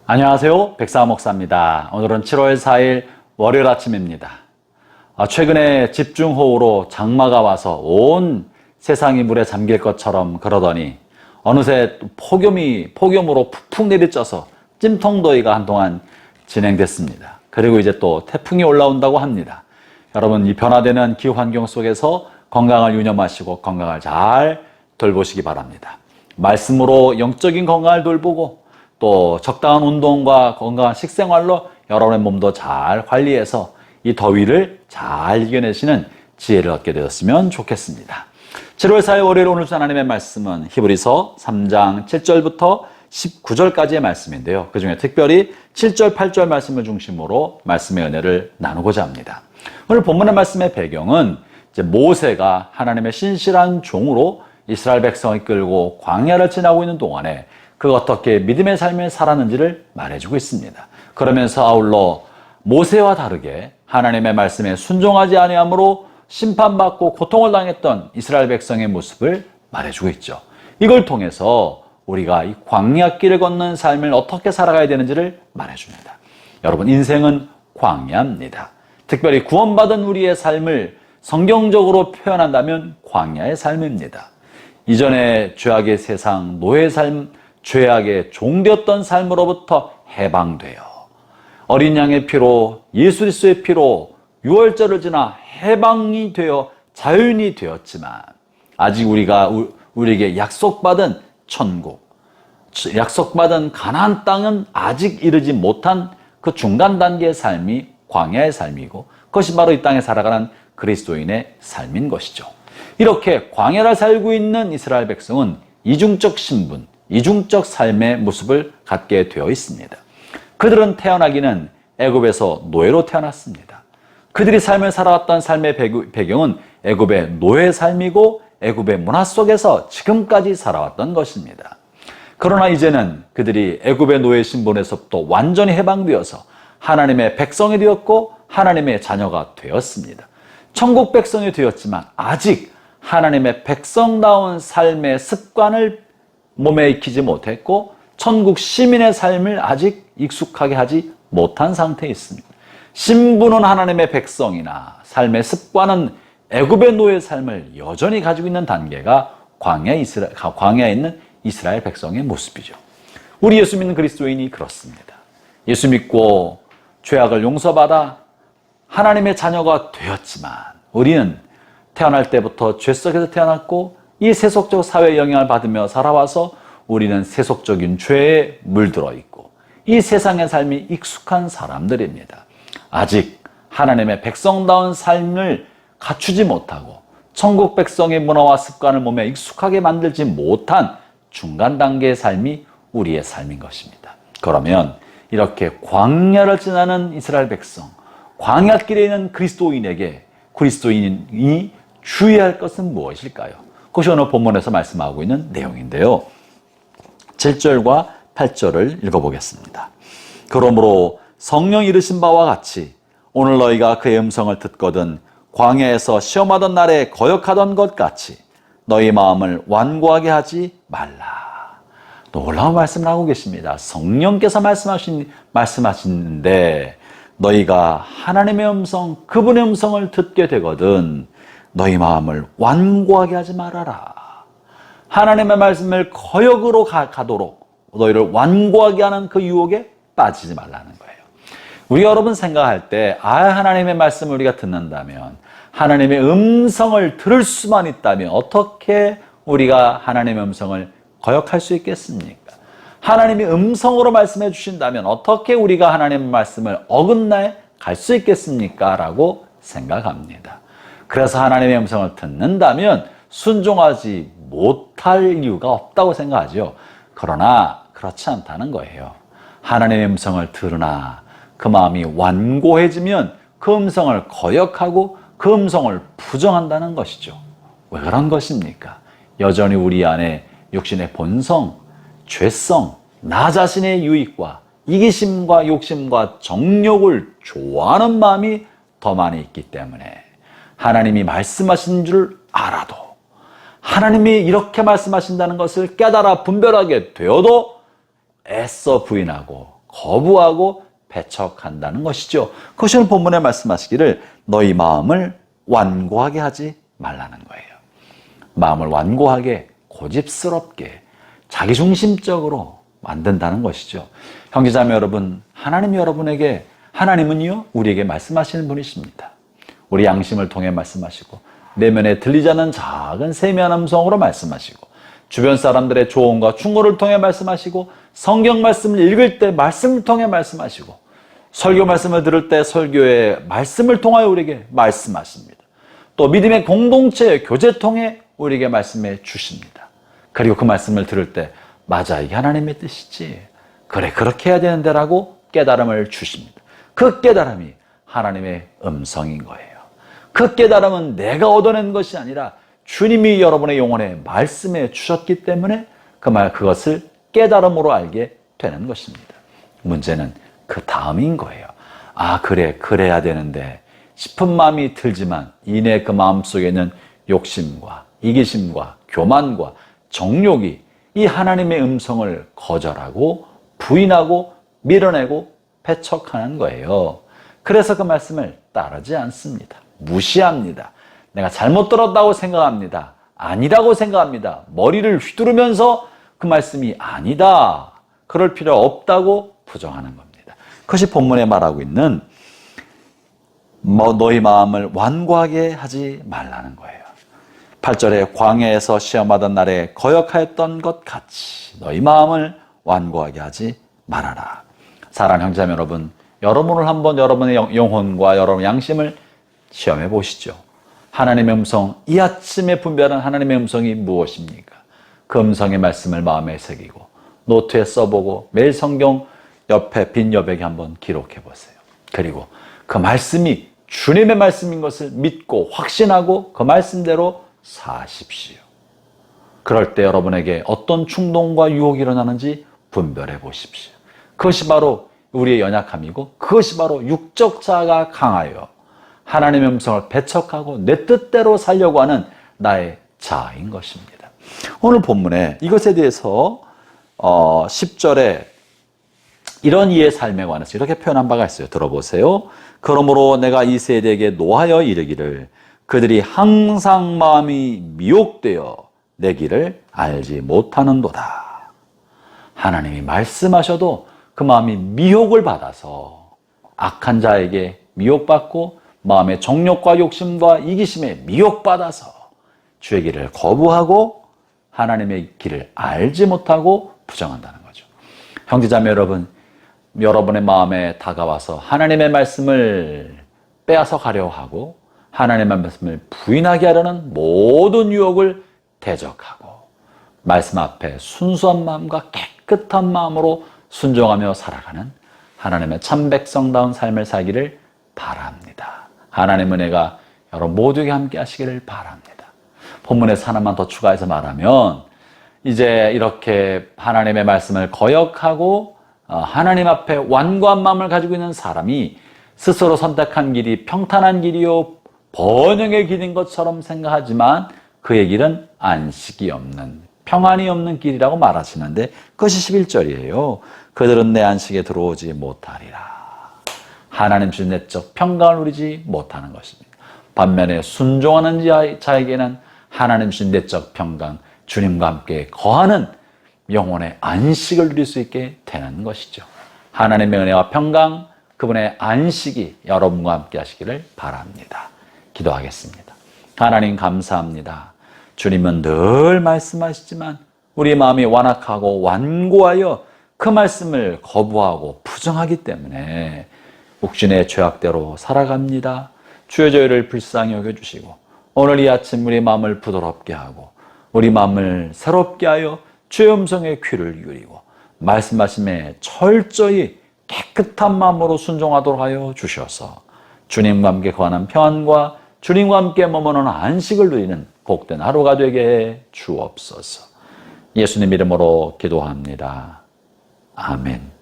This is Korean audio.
안녕하세요. 백사아 목사입니다. 오늘은 7월 4일 월요일 아침입니다. 최근에 집중호우로 장마가 와서 온 세상이 물에 잠길 것처럼 그러더니 어느새 폭염으로 푹푹 내리쳐서 찜통더위가 한동안 진행됐습니다. 그리고 이제 또 태풍이 올라온다고 합니다. 여러분, 이 변화되는 기후환경 속에서 건강을 유념하시고 건강을 잘 돌보시기 바랍니다. 말씀으로 영적인 건강을 돌보고 또 적당한 운동과 건강한 식생활로 여러분의 몸도 잘 관리해서 이 더위를 잘 이겨내시는 지혜를 얻게 되었으면 좋겠습니다. 7월 4일 월요일 오늘 하나님의 말씀은 히브리서 3장 7절부터 19절까지의 말씀인데요. 그 중에 특별히 7절, 8절 말씀을 중심으로 말씀의 은혜를 나누고자 합니다. 오늘 본문의 말씀의 배경은 이제 모세가 하나님의 신실한 종으로 이스라엘 백성을 끌고 광야를 지나고 있는 동안에 그 어떻게 믿음의 삶을 살았는지를 말해주고 있습니다. 그러면서 아울러 모세와 다르게 하나님의 말씀에 순종하지 아니함으로 심판받고 고통을 당했던 이스라엘 백성의 모습을 말해주고 있죠. 이걸 통해서 우리가 이 광야길을 걷는 삶을 어떻게 살아가야 되는지를 말해줍니다. 여러분, 인생은 광야입니다. 특별히 구원받은 우리의 삶을 성경적으로 표현한다면 광야의 삶입니다. 이전에 죄악의 세상, 노예의 삶, 죄악의 종되었던 삶으로부터 해방되어 어린 양의 피로, 예수 그리스도의 피로 유월절을 지나 해방이 되어 자유인이 되었지만 아직 우리에게 약속받은 천국, 약속받은 가나안 땅은 아직 이르지 못한 그 중간 단계의 삶이 광야의 삶이고 그것이 바로 이 땅에 살아가는 그리스도인의 삶인 것이죠. 이렇게 광야를 살고 있는 이스라엘 백성은 이중적 신분, 이중적 삶의 모습을 갖게 되어 있습니다. 그들은 태어나기는 애굽에서 노예로 태어났습니다. 그들이 삶을 살아왔던 삶의 배경은 애굽의 노예 삶이고 애굽의 문화 속에서 지금까지 살아왔던 것입니다. 그러나 이제는 그들이 애굽의 노예 신분에서부터 완전히 해방되어서 하나님의 백성이 되었고 하나님의 자녀가 되었습니다. 천국 백성이 되었지만 아직 하나님의 백성다운 삶의 습관을 몸에 익히지 못했고 천국 시민의 삶을 아직 익숙하게 하지 못한 상태에 있습니다. 신분은 하나님의 백성이나 삶의 습관은 애굽의 노예 삶을 여전히 가지고 있는 단계가 광야에 있는 이스라엘 백성의 모습이죠. 우리 예수 믿는 그리스도인이 그렇습니다. 예수 믿고 죄악을 용서받아 하나님의 자녀가 되었지만 우리는 태어날 때부터 죄 속에서 태어났고 이 세속적 사회의 영향을 받으며 살아와서 우리는 세속적인 죄에 물들어 있고 이 세상의 삶이 익숙한 사람들입니다. 아직 하나님의 백성다운 삶을 갖추지 못하고 천국 백성의 문화와 습관을 몸에 익숙하게 만들지 못한 중간 단계의 삶이 우리의 삶인 것입니다. 그러면 이렇게 광야를 지나는 이스라엘 백성, 광야길에 있는 그리스도인이 주의해야 할 것은 무엇일까요? 그것이 오늘 본문에서 말씀하고 있는 내용인데요. 7절과 8절을 읽어보겠습니다. 그러므로 성령이 이르신 바와 같이 오늘 너희가 그의 음성을 듣거든 광야에서 시험하던 날에 거역하던 것 같이 너희 마음을 완고하게 하지 말라. 놀라운 말씀을 하고 계십니다. 성령께서 말씀하시는데 너희가 하나님의 음성, 그분의 음성을 듣게 되거든 너희 마음을 완고하게 하지 말아라. 하나님의 말씀을 거역으로 가도록 너희를 완고하게 하는 그 유혹에 빠지지 말라는 거예요. 우리가 여러분 생각할 때 하나님의 말씀을 우리가 듣는다면 하나님의 음성을 들을 수만 있다면 어떻게 우리가 하나님의 음성을 거역할 수 있겠습니까? 하나님의 음성으로 말씀해 주신다면 어떻게 우리가 하나님의 말씀을 어긋나에 갈 수 있겠습니까? 라고 생각합니다. 그래서 하나님의 음성을 듣는다면 순종하지 못할 이유가 없다고 생각하죠. 그러나 그렇지 않다는 거예요. 하나님의 음성을 들으나 그 마음이 완고해지면 그 음성을 거역하고 그 음성을 부정한다는 것이죠. 왜 그런 것입니까? 여전히 우리 안에 육신의 본성, 죄성, 나 자신의 유익과 이기심과 욕심과 정욕을 좋아하는 마음이 더 많이 있기 때문에 하나님이 말씀하신 줄 알아도 하나님이 이렇게 말씀하신다는 것을 깨달아 분별하게 되어도 애써 부인하고 거부하고 배척한다는 것이죠. 그것이 오늘 본문에 말씀하시기를 너희 마음을 완고하게 하지 말라는 거예요. 마음을 완고하게, 고집스럽게, 자기중심적으로 만든다는 것이죠. 형제자매 여러분, 하나님이 여러분에게, 하나님은요 우리에게 말씀하시는 분이십니다. 우리 양심을 통해 말씀하시고 내면에 들리지 않는 작은 세미한 음성으로 말씀하시고 주변 사람들의 조언과 충고를 통해 말씀하시고 성경 말씀을 읽을 때 말씀을 통해 말씀하시고 설교 말씀을 들을 때 설교의 말씀을 통하여 우리에게 말씀하십니다. 또 믿음의 공동체의 교제 통해 우리에게 말씀해 주십니다. 그리고 그 말씀을 들을 때 맞아, 이게 하나님의 뜻이지, 그래 그렇게 해야 되는데 라고 깨달음을 주십니다. 그 깨달음이 하나님의 음성인 거예요. 그 깨달음은 내가 얻어낸 것이 아니라 주님이 여러분의 영혼에 말씀해 주셨기 때문에 그것을 깨달음으로 알게 되는 것입니다. 문제는 그 다음인 거예요. 아, 그래, 그래야 되는데 싶은 마음이 들지만 이내 그 마음속에는 욕심과 이기심과 교만과 정욕이 이 하나님의 음성을 거절하고 부인하고 밀어내고 배척하는 거예요. 그래서 그 말씀을 따르지 않습니다. 무시합니다. 내가 잘못 들었다고 생각합니다. 아니라고 생각합니다. 머리를 휘두르면서 그 말씀이 아니다, 그럴 필요 없다고 부정하는 겁니다. 그것이 본문에 말하고 있는 너희 마음을 완고하게 하지 말라는 거예요. 8절에 광야에서 시험하던 날에 거역하였던 것 같이 너희 마음을 완고하게 하지 말아라. 사랑하는 형제자매 여러분, 여러분을 한번 여러분의 영혼과 여러분의 양심을 시험해 보시죠. 하나님의 음성, 이 아침에 분별한 하나님의 음성이 무엇입니까? 그 음성의 말씀을 마음에 새기고 노트에 써보고 매일 성경 옆에 빈 여백에 한번 기록해 보세요. 그리고 그 말씀이 주님의 말씀인 것을 믿고 확신하고 그 말씀대로 사십시오. 그럴 때 여러분에게 어떤 충동과 유혹이 일어나는지 분별해 보십시오. 그것이 바로 우리의 연약함이고 그것이 바로 육적 자아가 강하여 하나님의 음성을 배척하고 내 뜻대로 살려고 하는 나의 자아인 것입니다. 오늘 본문에 이것에 대해서 10절에 이런 이의 삶에 관해서 이렇게 표현한 바가 있어요. 들어보세요. 그러므로 내가 이 세대에게 노하여 이르기를 그들이 항상 마음이 미혹되어 내 길을 알지 못하는도다. 하나님이 말씀하셔도 그 마음이 미혹을 받아서 악한 자에게 미혹받고 마음의 정욕과 욕심과 이기심에 미혹받아서 주의 길을 거부하고 하나님의 길을 알지 못하고 부정한다는 거죠. 형제자매 여러분, 여러분의 마음에 다가와서 하나님의 말씀을 빼앗아 가려 하고 하나님의 말씀을 부인하게 하려는 모든 유혹을 대적하고 말씀 앞에 순수한 마음과 깨끗한 마음으로 순종하며 살아가는 하나님의 참 백성다운 삶을 살기를 바랍니다. 하나님의 은혜가 여러분 모두에게 함께 하시기를 바랍니다. 본문에서 하나만 더 추가해서 말하면 이제 이렇게 하나님의 말씀을 거역하고 하나님 앞에 완고한 마음을 가지고 있는 사람이 스스로 선택한 길이 평탄한 길이요 번영의 길인 것처럼 생각하지만 그의 길은 안식이 없는, 평안이 없는 길이라고 말하시는데 그것이 11절이에요. 그들은 내 안식에 들어오지 못하리라. 하나님 주신 내적 평강을 누리지 못하는 것입니다. 반면에 순종하는 자에게는 하나님 주신 내적 평강, 주님과 함께 거하는 영혼의 안식을 누릴 수 있게 되는 것이죠. 하나님의 은혜와 평강, 그분의 안식이 여러분과 함께 하시기를 바랍니다. 기도하겠습니다. 하나님 감사합니다. 주님은 늘 말씀하시지만 우리 마음이 완악하고 완고하여 그 말씀을 거부하고 부정하기 때문에 묵신의 죄악대로 살아갑니다. 주의 저희를 불쌍히 여겨주시고 오늘 이 아침 우리 마음을 부드럽게 하고 우리 마음을 새롭게 하여 주의 음성에 귀를 기울이고 말씀하심에 철저히 깨끗한 마음으로 순종하도록 하여 주셔서 주님과 함께 거하는 평안과 주님과 함께 머무는 안식을 누리는 복된 하루가 되게 해 주옵소서. 예수님 이름으로 기도합니다. 아멘.